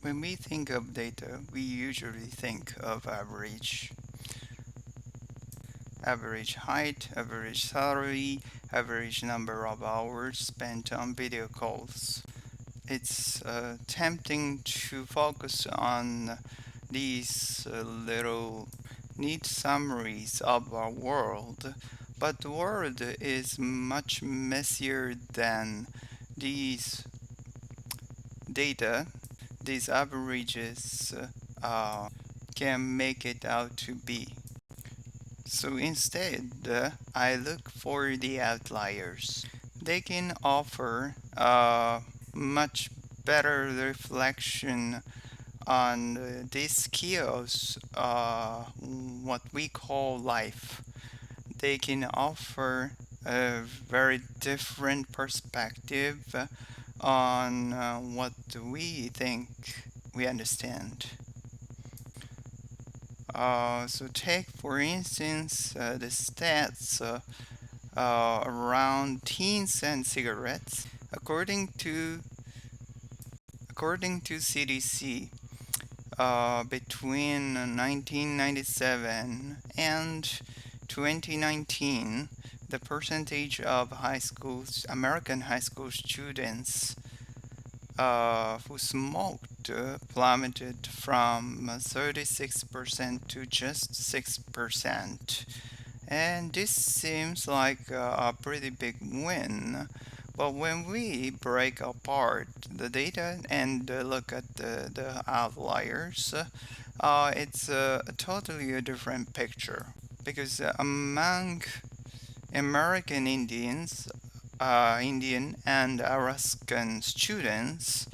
When we think of data, we usually think of average height, average salary, average number of hours spent on video calls. It's tempting to focus on these little neat summaries of our world, but the world is much messier than these data, these averages can make it out to be. So instead, I look for the outliers. They can offer a much better reflection on these skills, what we call life. They can offer a very different perspective on what we think we understand. So take for instance the stats around teens and cigarettes. According to CDC, between 1997 and 2019, the percentage of American high school students who smoked plummeted from 36% to just 6%. And this seems like a pretty big win. But when we break apart the data and look at the outliers, it's totally a different picture. Because among American Indian and Alaskan students,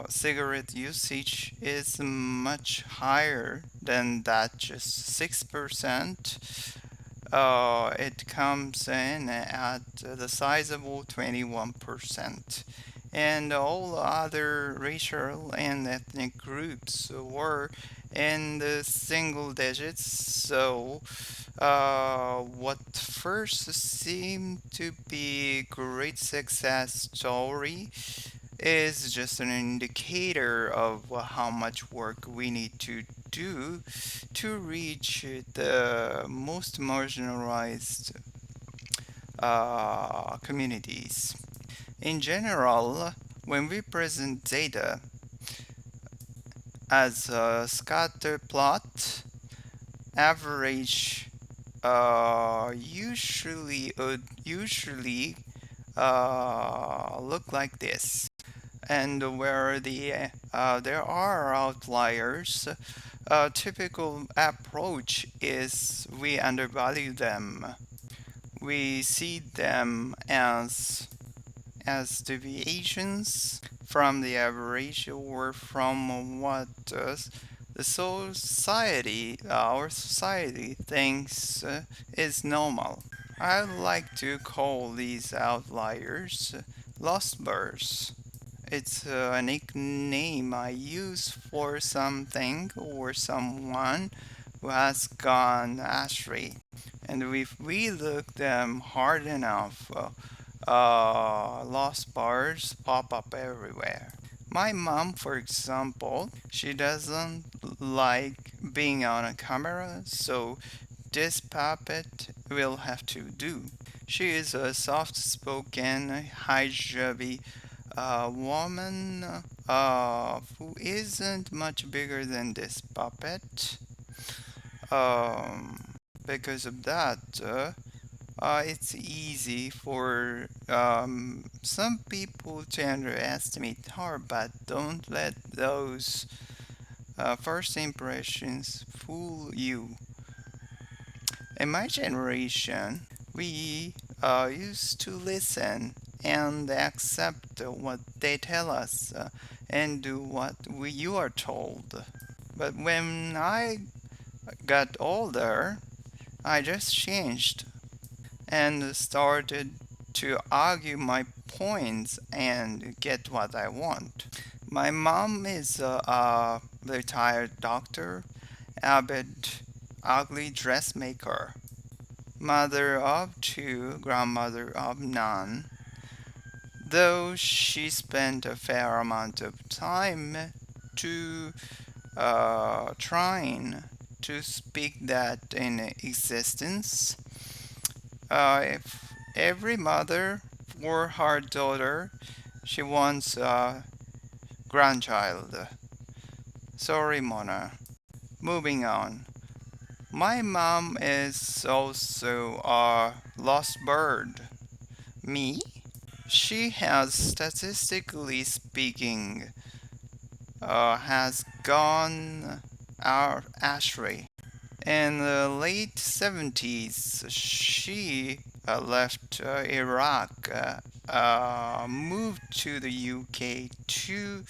cigarette usage is much higher than that, just 6%. It comes in at the sizable 21%. And all other racial and ethnic groups were in the single digits. So, what first seemed to be a great success story is just an indicator of how much work we need to do to reach the most marginalized communities. In general, when we present data as a scatter plot, average usually look like this. And where there are outliers, a typical approach is we undervalue them. We see them as deviations from the average or from what our society thinks is normal. I like to call these outliers lost birds. It's a nickname I use for something or someone who has gone astray. And if we look them hard enough, lost bars pop up everywhere. My mom, for example, she doesn't like being on a camera, so this puppet will have to do. She is a soft-spoken, hijabby woman who isn't much bigger than this puppet. Because of that, it's easy for some people to underestimate her, but don't let those first impressions fool you. In my generation, we used to listen and accept what they tell us and do what you are told. But when I got older, I just changed and started to argue my points and get what I want. My mom is a retired doctor, avid ugly dressmaker, mother of two, grandmother of none. though she spent a fair amount of time to trying to speak that in existence. If every mother for her daughter, she wants a grandchild. Sorry, Mona. Moving on. My mom is also a lost bird. Me? She has, statistically speaking, has gone astray. In the late 70s, she left Iraq, moved to the UK to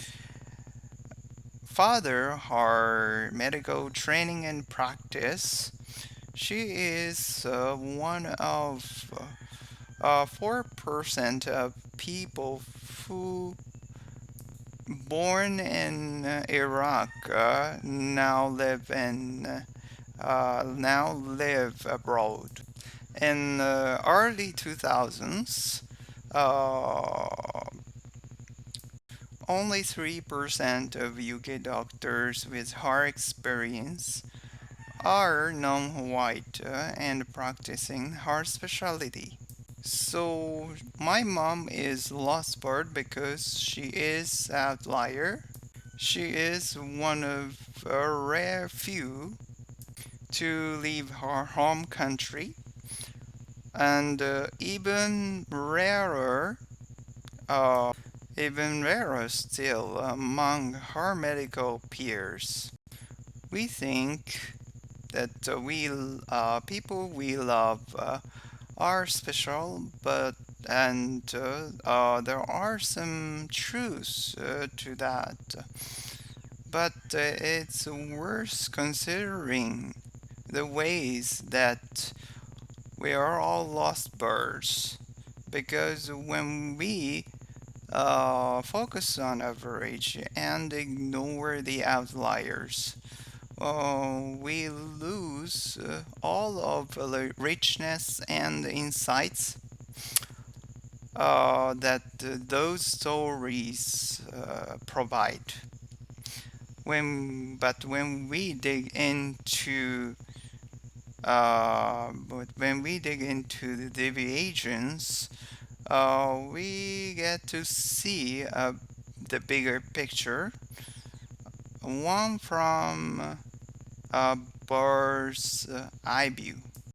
further her medical training and practice. She is one of 4% of people who born in Iraq now live abroad. In the early 2000s, uh, only 3% of UK doctors with her experience are non-white and practicing her specialty. So my mom is lost bird because she is outlier. She is one of a rare few to leave her home country, and uh, even rarer still among her medical peers. We think that we people we love are special, but and there are some truths to that. But it's worth considering the ways that we are all lost birds, because when we focus on average and ignore the outliers, we lose all of the richness and insights that those stories provide. When we dig into the deviations, we get to see the bigger picture, one from a bird's eye view.